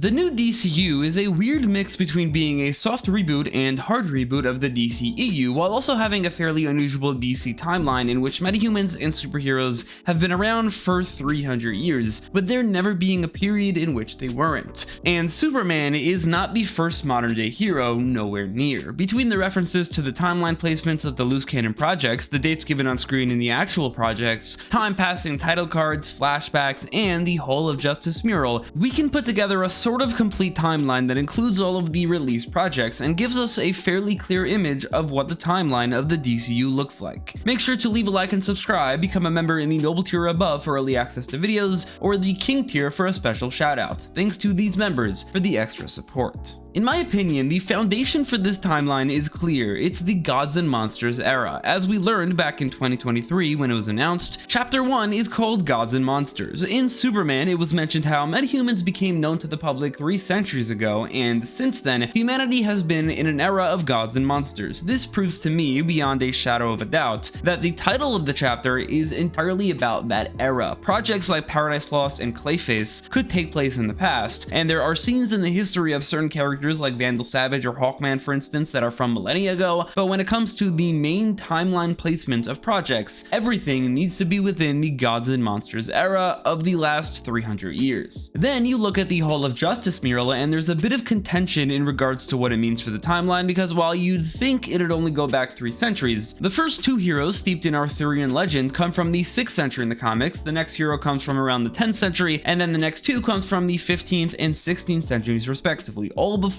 The new DCU is a weird mix between being a soft reboot and hard reboot of the DCEU, while also having a fairly unusual DC timeline in which metahumans and superheroes have been around for 300 years, but there never being a period in which they weren't. And Superman is not the first modern day hero, nowhere near. Between the references to the timeline placements of the loose canon projects, the dates given on screen in the actual projects, time-passing title cards, flashbacks, and the Hall of Justice mural, we can put together a sort of complete timeline that includes all of the released projects and gives us a fairly clear image of what the timeline of the DCU looks like. Make sure to leave a like and subscribe, become a member in the Noble tier above for early access to videos, or the King tier for a special shout out. Thanks to these members for the extra support. In my opinion, the foundation for this timeline is clear. It's the Gods and Monsters era. As we learned back in 2023 when it was announced, Chapter 1 is called Gods and Monsters. In Superman, it was mentioned how metahumans became known to the public 3 centuries ago, and since then, humanity has been in an era of gods and monsters. This proves to me, beyond a shadow of a doubt, that the title of the chapter is entirely about that era. Projects like Paradise Lost and Clayface could take place in the past, and there are scenes in the history of certain characters like Vandal Savage or Hawkman, for instance, that are from millennia ago, but when it comes to the main timeline placement of projects, everything needs to be within the Gods and Monsters era of the last 300 years. Then you look at the Hall of Justice mural, and there's a bit of contention in regards to what it means for the timeline, because while you'd think it'd only go back 3 centuries, the first 2 heroes steeped in Arthurian legend come from the 6th century in the comics, the next hero comes from around the 10th century, and then the next 2 comes from the 15th and 16th centuries respectively, all before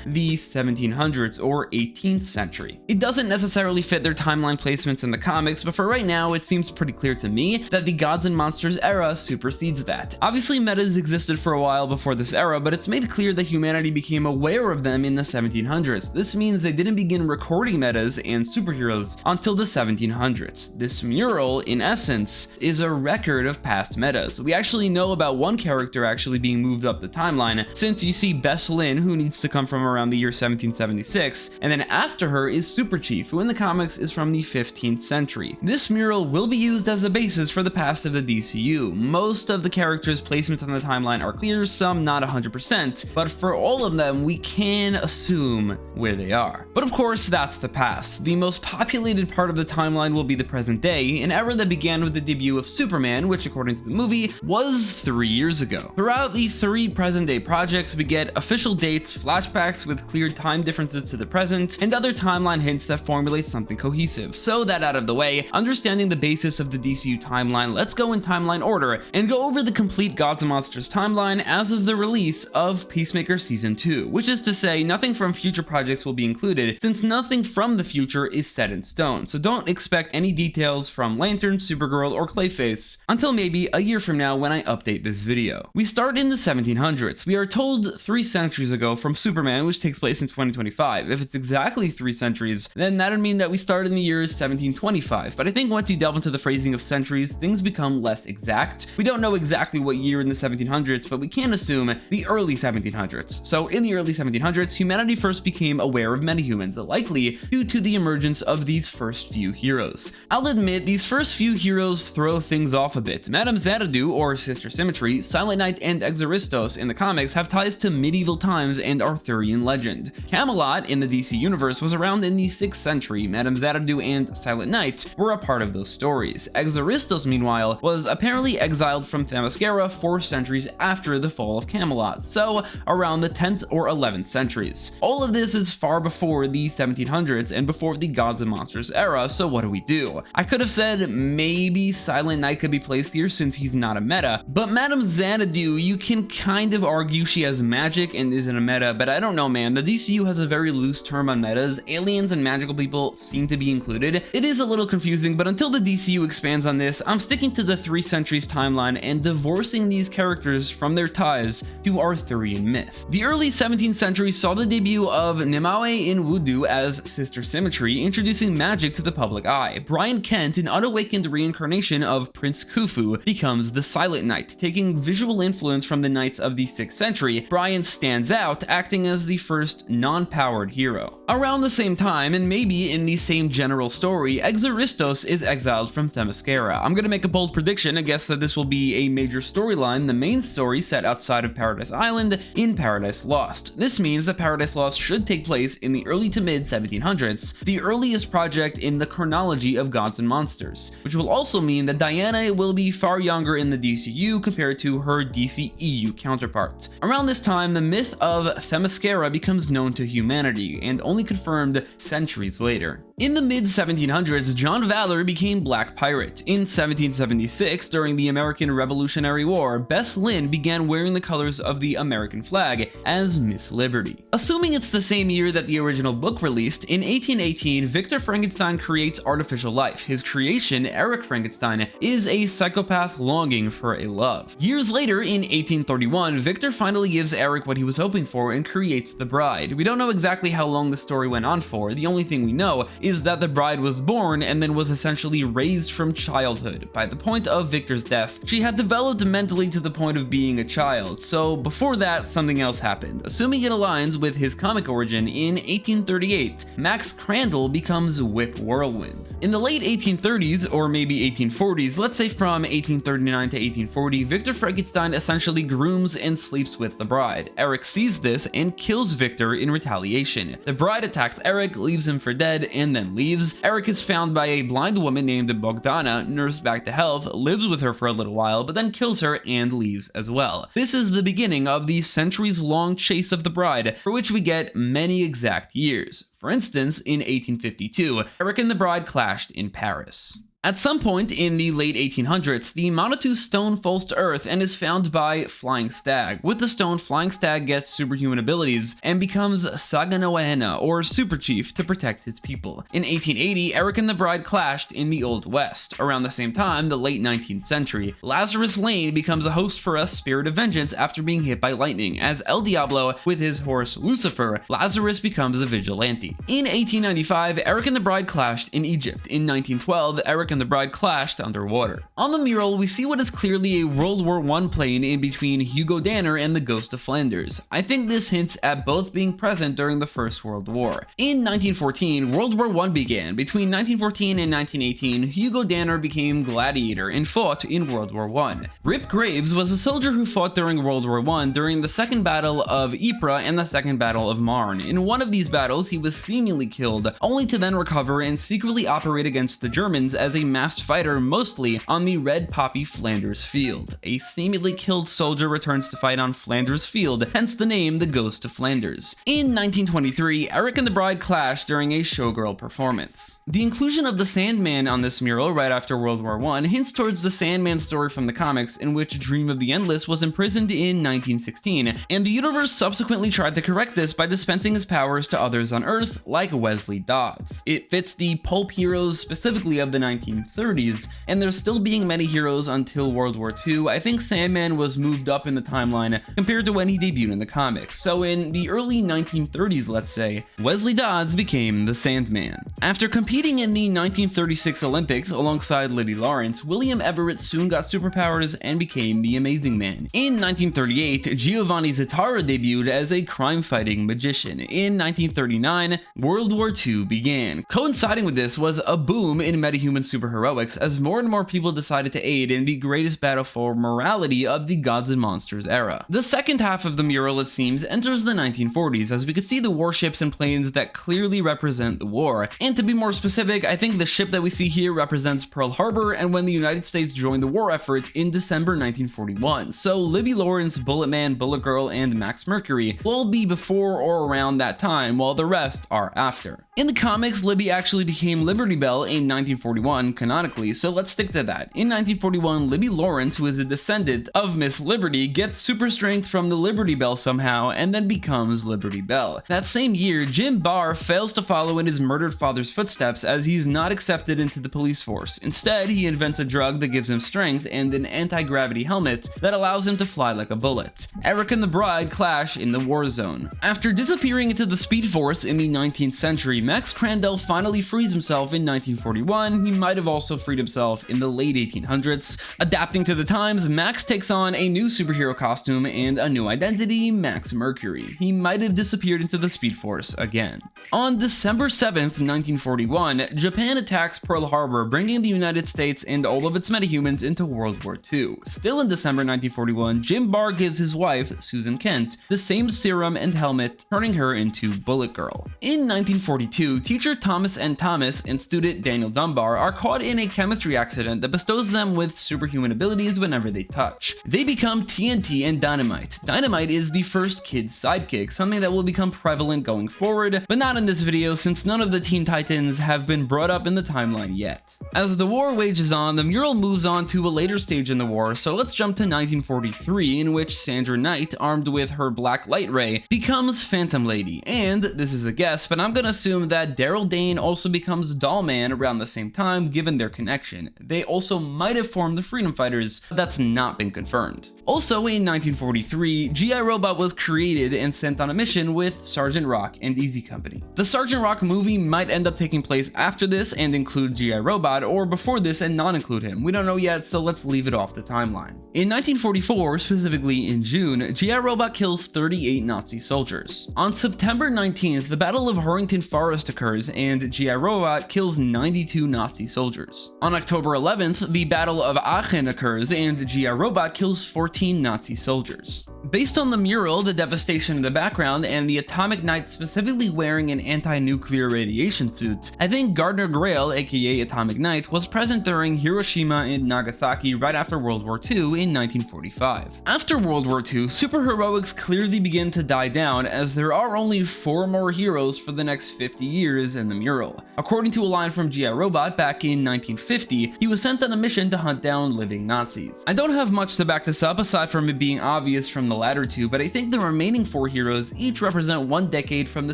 the 1700s or 18th century. It doesn't necessarily fit their timeline placements in the comics, but for right now it seems pretty clear to me that the Gods and Monsters era supersedes that. Obviously metas existed for a while before this era, but it's made clear that humanity became aware of them in the 1700s. This means they didn't begin recording metas and superheroes until the 1700s. This mural, in essence, is a record of past metas. We actually know about one character actually being moved up the timeline, since you see Bess Lynn, who needs to come from around the year 1776, and then after her is Super Chief, who in the comics is from the 15th century. This mural will be used as a basis for the past of the DCU. Most of the characters' placements on the timeline are clear, some not 100%, but for all of them we can assume where they are. But of course that's the past. The most populated part of the timeline will be the present day, an era that began with the debut of Superman, which according to the movie was 3 years ago. Throughout the 3 present day projects we get official dates, flashbacks with clear time differences to the present, and other timeline hints that formulate something cohesive. So that out of the way, understanding the basis of the DCU timeline, let's go in timeline order and go over the complete Gods and Monsters timeline as of the release of Peacemaker Season 2, which is to say nothing from future projects will be included since nothing from the future is set in stone, so don't expect any details from Lantern, Supergirl, or Clayface until maybe a year from now when I update this video. We start in the 1700s. We are told 3 centuries ago from Superman, which takes place in 2025. If it's exactly 3 centuries, then that would mean that we start in the year 1725, but I think once you delve into the phrasing of centuries, things become less exact. We don't know exactly what year in the 1700s, but we can assume the early 1700s. So in the early 1700s, humanity first became aware of metahumans, likely due to the emergence of these first few heroes. I'll admit, these first few heroes throw things off a bit. Madame Xanadu, or Sister Symmetry, Silent Knight, and Exoristos in the comics have ties to medieval times and Arthurian legend. Camelot in the DC universe was around in the 6th century. Madame Xanadu and Silent Knight were a part of those stories. Exoristos, meanwhile, was apparently exiled from Themyscira 4 centuries after the fall of Camelot, so around the 10th or 11th centuries. All of this is far before the 1700s and before the Gods and Monsters era, so what do? I could have said maybe Silent Knight could be placed here since he's not a meta, but Madame Xanadu, you can kind of argue she has magic and isn't a meta, but I don't know, man. The DCU has a very loose term on metas. Aliens and magical people seem to be included. It is a little confusing, but until the DCU expands on this, I'm sticking to the 3 centuries timeline and divorcing these characters from their ties to Arthurian myth. The early 17th century saw the debut of Nemaue in Wudu as Sister Symmetry, introducing magic to the public eye. Brian Kent, an unawakened reincarnation of Prince Khufu, becomes the Silent Knight. Taking visual influence from the knights of the 6th century, Brian stands out, acting as the first non-powered hero. Around the same time, and maybe in the same general story, Exoristos is exiled from Themyscira. I'm gonna make a bold prediction and guess that this will be a major storyline, the main story set outside of Paradise Island in Paradise Lost. This means that Paradise Lost should take place in the early to mid 1700s, the earliest project in the chronology of Gods and Monsters, which will also mean that Diana will be far younger in the DCU compared to her DCEU counterpart. Around this time, the myth of Themyscira becomes known to humanity, and only confirmed centuries later. In the mid 1700s, John Valor became Black Pirate. In 1776, during the American Revolutionary War, Bess Lynn began wearing the colors of the American flag as Miss Liberty. Assuming it's the same year that the original book released, in 1818, Victor Frankenstein creates artificial life. His creation, Eric Frankenstein, is a psychopath longing for a love. Years later, in 1831, Victor finally gives Eric what he was hoping for and creates the bride. We don't know exactly how long the story went on for. The only thing we know is that the bride was born and then was essentially raised from childhood. By the point of Victor's death, she had developed mentally to the point of being a child, so before that, something else happened. Assuming it aligns with his comic origin, in 1838, Max Crandall becomes Whip Whirlwind. In the late 1830s, or maybe 1840s, let's say from 1839 to 1840, Victor Frankenstein essentially grooms and sleeps with the bride. Eric sees this and kills Victor in retaliation. The bride attacks Eric, leaves him for dead, and then leaves. Eric is found by a blind woman named Bogdana, nursed back to health, lives with her for a little while, but then kills her and leaves as well. This is the beginning of the centuries-long chase of the bride, for which we get many exact years. For instance, in 1852, Eric and the bride clashed in Paris. At some point in the late 1800s, the Manitou stone falls to Earth and is found by Flying Stag. With the stone, Flying Stag gets superhuman abilities and becomes Saganoahena, or Super Chief, to protect his people. In 1880, Eric and the bride clashed in the Old West. Around the same time, the late 19th century, Lazarus Lane becomes a host for a spirit of vengeance after being hit by lightning. As El Diablo with his horse Lucifer, Lazarus becomes a vigilante. In 1895, Eric and the bride clashed in Egypt. In 1912, Eric and the bride clashed underwater. On the mural, we see what is clearly a World War I plane in between Hugo Danner and the Ghost of Flanders. I think this hints at both being present during the First World War. In 1914, World War I began. Between 1914 and 1918, Hugo Danner became Gladiator and fought in World War I. Rip Graves was a soldier who fought during World War I during the Second Battle of Ypres and the Second Battle of Marne. In one of these battles, he was seemingly killed, only to then recover and secretly operate against the Germans as a masked fighter, mostly on the Red Poppy Flanders Field. A seemingly killed soldier returns to fight on Flanders Field, hence the name the Ghost of Flanders. In 1923, Eric and the bride clashed during a showgirl performance. The inclusion of the Sandman on this mural right after World War I hints towards the Sandman story from the comics, in which Dream of the Endless was imprisoned in 1916, and the universe subsequently tried to correct this by dispensing his powers to others on Earth, like Wesley Dodds. It fits the pulp heroes specifically of the 1930s, and there's still being many heroes until World War II. I think Sandman was moved up in the timeline compared to when he debuted in the comics. So in the early 1930s, let's say, Wesley Dodds became the Sandman. After competing in the 1936 Olympics alongside Libby Lawrence, William Everett soon got superpowers and became the Amazing Man. In 1938, Giovanni Zittara debuted as a crime-fighting magician. In 1939, World War II began. Coinciding with this was a boom in metahuman superheroics as more and more people decided to aid in the greatest battle for morality of the Gods and Monsters era. The second half of the mural, it seems, enters the 1940s, as we could see the warships and planes that clearly represent the war. And to be more specific, I think the ship that we see here represents Pearl Harbor and when the United States joined the war effort in December 1941. So Libby Lawrence, Bullet Man, Bullet Girl, and Max Mercury will all be before or around that time, while the rest are after. In the comics, Libby actually became Liberty Bell in 1941 canonically, so let's stick to that. In 1941, Libby Lawrence, who is a descendant of Miss Liberty, gets super strength from the Liberty Bell somehow and then becomes Liberty Bell. That same year, Jim Barr fails to follow in his murdered father's footsteps as he's not accepted into the police force. Instead, he invents a drug that gives him strength and an anti-gravity helmet that allows him to fly like a bullet. Eric and the bride clash in the war zone. After disappearing into the Speed Force in the 19th century, Max Crandall finally frees himself in 1941. He might might have also freed himself in the late 1800s. Adapting to the times, Max takes on a new superhero costume and a new identity, Max Mercury. He might have disappeared into the Speed Force again. On December 7th, 1941, Japan attacks Pearl Harbor, bringing the United States and all of its metahumans into World War II. Still in December 1941, Jim Barr gives his wife, Susan Kent, the same serum and helmet, turning her into Bullet Girl. In 1942, teacher Thomas N. Thomas and student Daniel Dunbar are caught in a chemistry accident that bestows them with superhuman abilities whenever they touch. They become TNT and Dynamite. Dynamite is the first kid's sidekick, something that will become prevalent going forward, but not in this video since none of the Teen Titans have been brought up in the timeline yet. As the war wages on, the mural moves on to a later stage in the war, so let's jump to 1943, in which Sandra Knight, armed with her black light ray, becomes Phantom Lady, and this is a guess, but I'm gonna assume that Daryl Dane also becomes Doll Man around the same time given their connection. They also might have formed the Freedom Fighters, but that's not been confirmed. Also in 1943, G.I. Robot was created and sent on a mission with Sergeant Rock and Easy Company. The Sergeant Rock movie might end up taking place after this and include G.I. Robot, or before this and not include him. We don't know yet, so let's leave it off the timeline. In 1944, specifically in June, G.I. Robot kills 38 Nazi soldiers. On September 19th, the Battle of Harrington Forest occurs and G.I. Robot kills 92 Nazi soldiers. On October 11th, the Battle of Aachen occurs and G.I. Robot kills 14 Nazi soldiers. Based on the mural, the devastation in the background, and the Atomic Knight specifically wearing an anti-nuclear radiation suit, I think Gardner Grail, aka Atomic Knight, was present during Hiroshima and Nagasaki right after World War II in 1945. After World War II, superheroics clearly begin to die down as there are only 4 more heroes for the next 50 years in the mural. According to a line from G.I. Robot back in 1950, he was sent on a mission to hunt down living Nazis. I don't have much to back this up aside from it being obvious from the latter two, but I think the remaining 4 heroes each represent one decade from the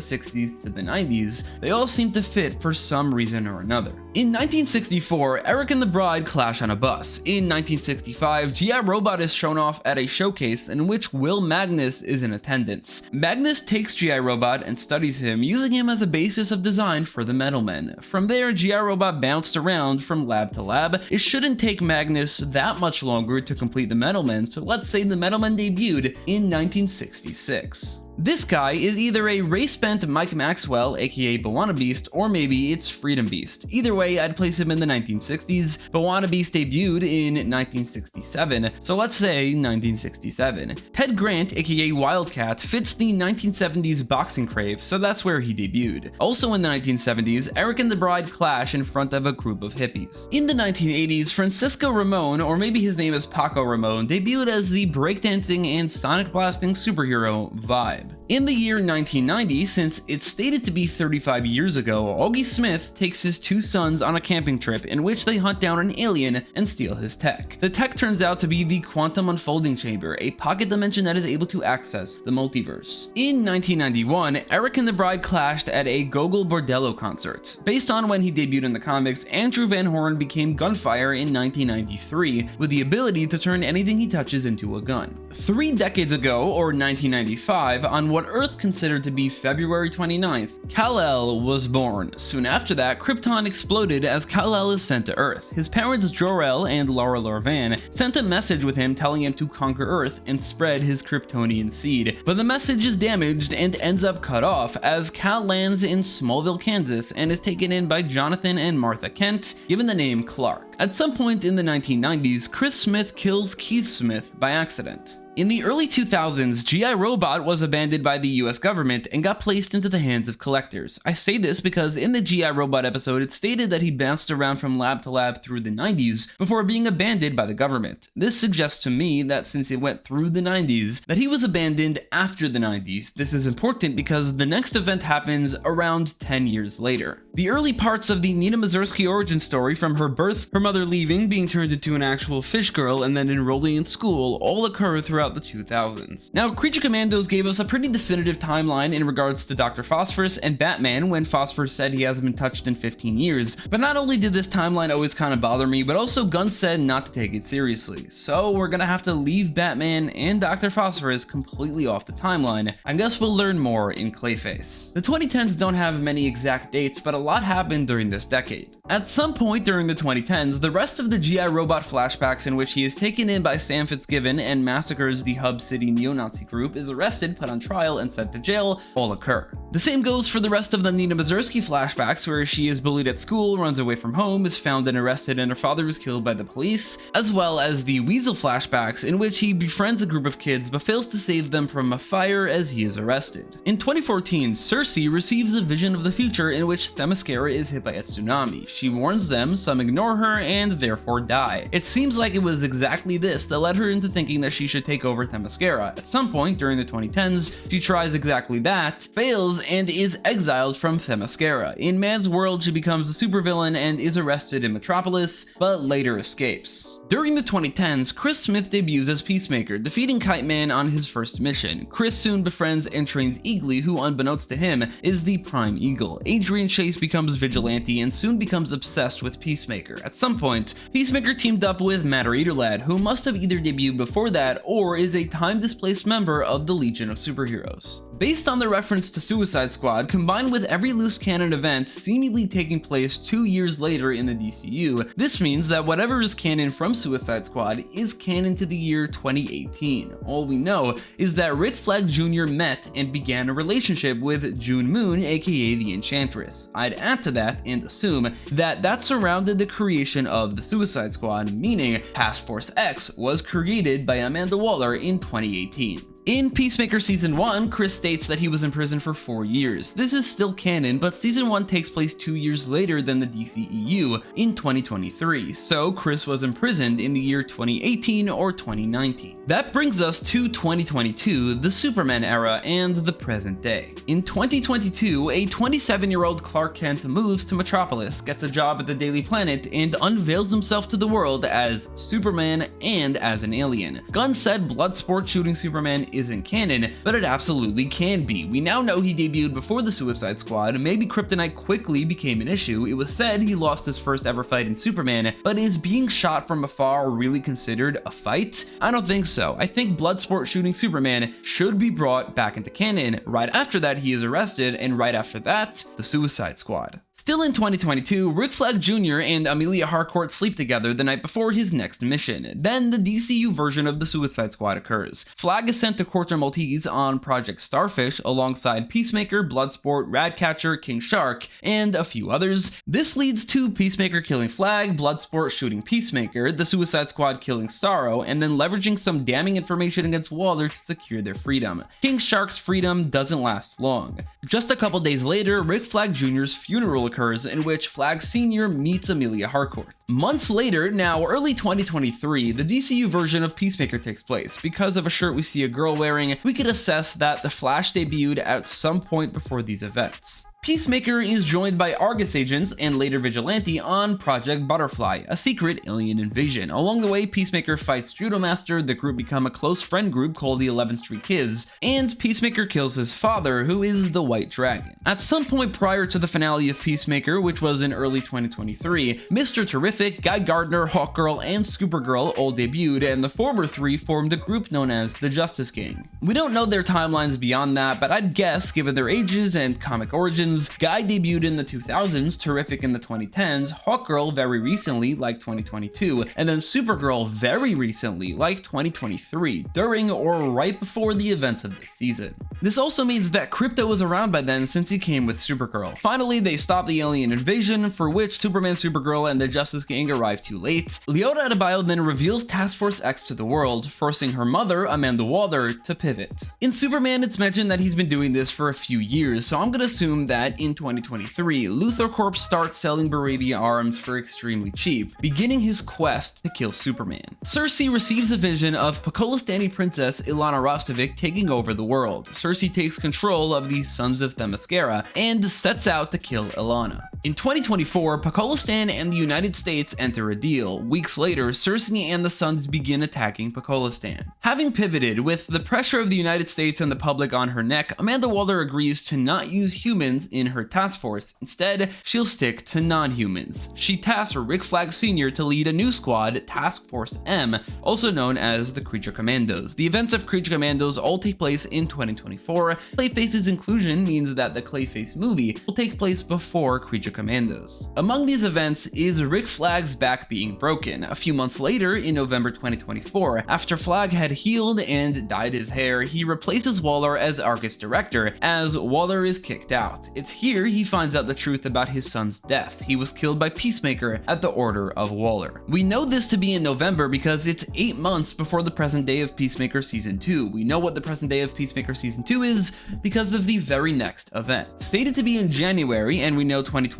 60s to the 90s. They all seem to fit for some reason or another. In 1964, Eric and the Bride clash on a bus. In 1965, G.I. Robot is shown off at a showcase in which Will Magnus is in attendance. Magnus takes G.I. Robot and studies him, using him as a basis of design for the Metal Men. From there, G.I. Robot bounced around from lab to lab. It shouldn't take Magnus that much longer to complete the Metal Men, so let's say the Metal Men debuted in 1966. This guy is either a race-bent Mike Maxwell, aka Bawana Beast, or maybe it's Freedom Beast. Either way, I'd place him in the 1960s. Bawana Beast debuted in 1967, so let's say 1967. Ted Grant, aka Wildcat, fits the 1970s boxing crave, so that's where he debuted. Also in the 1970s, Eric and the Bride clash in front of a group of hippies. In the 1980s, Francisco Ramon, or maybe his name is Paco Ramon, debuted as the breakdancing and sonic blasting superhero Vibe. In the year 1990, since it's stated to be 35 years ago, Augie Smith takes his 2 sons on a camping trip in which they hunt down an alien and steal his tech. The tech turns out to be the Quantum Unfolding Chamber, a pocket dimension that is able to access the multiverse. In 1991, Eric and the Bride clashed at a Gogol Bordello concert. Based on when he debuted in the comics, Andrew Van Horn became Gunfire in 1993, with the ability to turn anything he touches into a gun. 3 decades ago, or 1995, on what Earth considered to be February 29th, Kal-El was born. Soon after that, Krypton exploded as Kal-El is sent to Earth. His parents Jor-El and Laura Lorvan sent a message with him telling him to conquer Earth and spread his Kryptonian seed, but the message is damaged and ends up cut off as Kal lands in Smallville, Kansas and is taken in by Jonathan and Martha Kent, given the name Clark. At some point in the 1990s, Chris Smith kills Keith Smith by accident. In the early 2000s, G.I. Robot was abandoned by the US government and got placed into the hands of collectors. I say this because in the G.I. Robot episode, it stated that he bounced around from lab to lab through the 90s before being abandoned by the government. This suggests to me that since it went through the 90s, that he was abandoned after the 90s. This is important because the next event happens around 10 years later. The early parts of the Nina Mazursky origin story, from her birth, her mother leaving, being turned into an actual fish girl, and then enrolling in school, all occur throughout throughout the 2000s. Now, Creature Commandos gave us a pretty definitive timeline in regards to Dr. Phosphorus and Batman when Phosphorus said he hasn't been touched in 15 years, but not only did this timeline always kind of bother me, but also Gunn said not to take it seriously. So we're gonna have to leave Batman and Dr. Phosphorus completely off the timeline. I guess we'll learn more in Clayface. The 2010s don't have many exact dates, but a lot happened during this decade. At some point during the 2010s, the rest of the G.I. Robot flashbacks in which he is taken in by Sam Fitzgibbon and massacres the Hub City neo-Nazi group, is arrested, put on trial, and sent to jail, all occur. The same goes for the rest of the Nina Mazursky flashbacks, where she is bullied at school, runs away from home, is found and arrested, and her father is killed by the police, as well as the Weasel flashbacks, in which he befriends a group of kids but fails to save them from a fire as he is arrested. In 2014, Cersei receives a vision of the future in which Themyscira is hit by a tsunami. She warns them, some ignore her, and therefore die. It seems like it was exactly this that led her into thinking that she should take over Themyscira. At some point during the 2010s, she tries exactly that, fails, and is exiled from Themyscira. In Man's world, she becomes a supervillain and is arrested in Metropolis, but later escapes. During the 2010s, Chris Smith debuts as Peacemaker, defeating Kite Man on his first mission. Chris soon befriends and trains Eagly, who unbeknownst to him, is the Prime Eagle. Adrian Chase becomes Vigilante and soon becomes obsessed with Peacemaker. At some point, Peacemaker teamed up with Matter Eater Lad, who must have either debuted before that or is a time-displaced member of the Legion of Superheroes. Based on the reference to Suicide Squad, combined with every loose canon event seemingly taking place 2 years later in the DCU, this means that whatever is canon from Suicide Squad is canon to the year 2018. All we know is that Rick Flag Jr. met and began a relationship with June Moon, aka the Enchantress. I'd add to that and assume that that surrounded the creation of the Suicide Squad, meaning Task Force X was created by Amanda Waller in 2018. In Peacemaker Season 1, Chris states that he was in prison for 4 years. This is still canon, but Season 1 takes place 2 years later than the DCEU in 2023, so Chris was imprisoned in the year 2018 or 2019. That brings us to 2022, the Superman era, and the present day. In 2022, a 27-year-old Clark Kent moves to Metropolis, gets a job at the Daily Planet, and unveils himself to the world as Superman and as an alien. Gunn said Bloodsport shooting Superman isn't canon, but it absolutely can be. We now know he debuted before the Suicide Squad, maybe kryptonite quickly became an issue. It was said he lost his first ever fight in Superman, but is being shot from afar really considered a fight? I don't think so. I think Bloodsport shooting Superman should be brought back into canon. Right after that, he is arrested, and right after that, the Suicide Squad. Still in 2022, Rick Flag Jr. and Amelia Harcourt sleep together the night before his next mission. Then the DCU version of the Suicide Squad occurs. Flag is sent to Corto Maltese on Project Starfish alongside Peacemaker, Bloodsport, Ratcatcher, King Shark, and a few others. This leads to Peacemaker killing Flag, Bloodsport shooting Peacemaker, the Suicide Squad killing Starro, and then leveraging some damning information against Waller to secure their freedom. King Shark's freedom doesn't last long. Just a couple days later, Rick Flag Jr.'s funeral occurs, in which Flag Sr. meets Amelia Harcourt. Months later, now early 2023, the DCU version of Peacemaker takes place. Because of a shirt we see a girl wearing, we could assess that the Flash debuted at some point before these events. Peacemaker is joined by Argus agents and later Vigilante on Project Butterfly, a secret alien invasion. Along the way, Peacemaker fights Judo Master, the group become a close friend group called the 11th Street Kids, and Peacemaker kills his father, who is the White Dragon. At some point prior to the finale of Peacemaker, which was in early 2023, Mr. Terrific, Guy Gardner, Hawkgirl, and Supergirl all debuted, and the former three formed a group known as the Justice Gang. We don't know their timelines beyond that, but I'd guess, given their ages and comic origins, Guy debuted in the 2000s, Terrific in the 2010s, Hawkgirl very recently, like 2022, and then Supergirl very recently, like 2023, during or right before the events of this season. This also means that Krypto was around by then since he came with Supergirl. Finally, they stopped the alien invasion, for which Superman, Supergirl, and the Justice Gang arrived too late. Leota Adebayo then reveals Task Force X to the world, forcing her mother, Amanda Waller, to pivot. In Superman, it's mentioned that he's been doing this for a few years, so I'm gonna assume that in 2023, Luthor Corp starts selling Baravia arms for extremely cheap, beginning his quest to kill Superman. Cersei receives a vision of Pakolistani princess Ilana Rostovic taking over the world. Cersei takes control of the Sons of Themyscira and sets out to kill Ilana. In 2024, Pakistan and the United States enter a deal. Weeks later, Cersei and the Sons begin attacking Pakistan. Having pivoted with the pressure of the United States and the public on her neck, Amanda Waller agrees to not use humans in her task force. Instead, she'll stick to non-humans. She tasks Rick Flag Sr. to lead a new squad, Task Force M, also known as the Creature Commandos. The events of Creature Commandos all take place in 2024. Clayface's inclusion means that the Clayface movie will take place before Creature Commandos. Among these events is Rick Flag's back being broken. A few months later, in November 2024, after Flag had healed and dyed his hair, he replaces Waller as Argus director, as Waller is kicked out. It's here he finds out the truth about his son's death. He was killed by Peacemaker at the order of Waller. We know this to be in November because it's 8 months before the present day of Peacemaker Season 2. We know what the present day of Peacemaker Season 2 is because of the very next event. Stated to be in January, and we know 2025,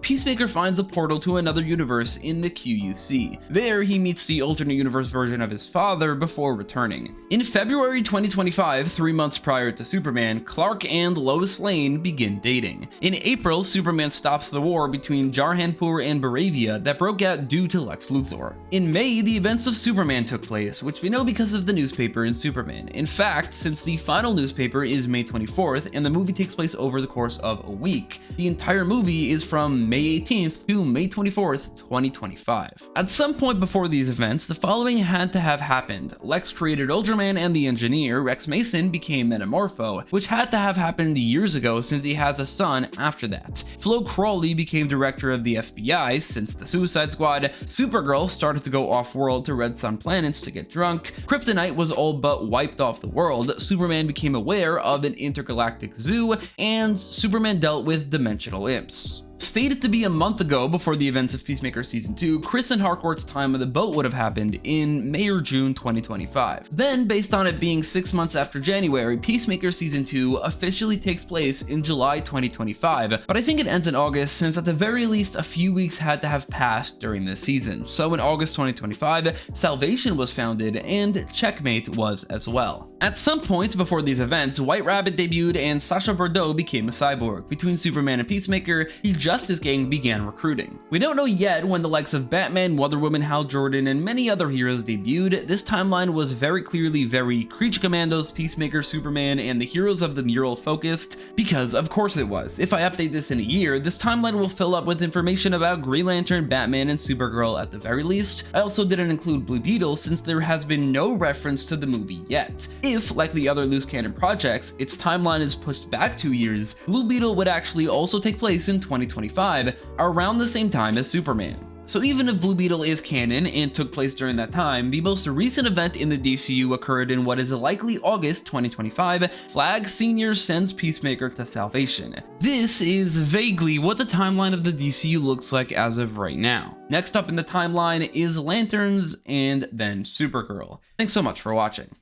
Peacemaker finds a portal to another universe in the QUC. There, he meets the alternate universe version of his father before returning. In February 2025, 3 months prior to Superman, Clark and Lois Lane begin dating. In April, Superman stops the war between Jarhanpur and Baravia that broke out due to Lex Luthor. In May, the events of Superman took place, which we know because of the newspaper in Superman. In fact, since the final newspaper is May 24th and the movie takes place over the course of a week, the entire movie is from May 18th to May 24th, 2025. At some point before these events, the following had to have happened. Lex created Ultraman and the Engineer, Rex Mason became Metamorpho, which had to have happened years ago since he has a son after that. Flo Crawley became director of the FBI since the Suicide Squad, Supergirl started to go off-world to Red Sun planets to get drunk, Kryptonite was all but wiped off the world, Superman became aware of an intergalactic zoo, and Superman dealt with dimensional imps. Stated to be a month ago before the events of Peacemaker Season 2, Chris and Harcourt's time on the boat would have happened in May or June 2025. Then, based on it being 6 months after January, Peacemaker Season 2 officially takes place in July 2025, but I think it ends in August since at the very least a few weeks had to have passed during this season. So in August 2025, Salvation was founded and Checkmate was as well. At some point before these events, White Rabbit debuted and Sacha Bordeaux became a cyborg. Between Superman and Peacemaker, the Justice Gang began recruiting. We don't know yet when the likes of Batman, Wonder Woman, Hal Jordan, and many other heroes debuted. This timeline was very clearly very Creature Commandos, Peacemaker, Superman, and the heroes of the mural focused, because of course it was. If I update this in a year, this timeline will fill up with information about Green Lantern, Batman, and Supergirl at the very least. I also didn't include Blue Beetle since there has been no reference to the movie yet. If, like the other loose canon projects, its timeline is pushed back 2 years, Blue Beetle would actually also take place in 2025, around the same time as Superman. So even if Blue Beetle is canon and took place during that time, the most recent event in the DCU occurred in what is likely August 2025. Flag Sr. sends Peacemaker to Salvation. This is vaguely what the timeline of the DCU looks like as of right now. Next up in the timeline is Lanterns and then Supergirl. Thanks so much for watching.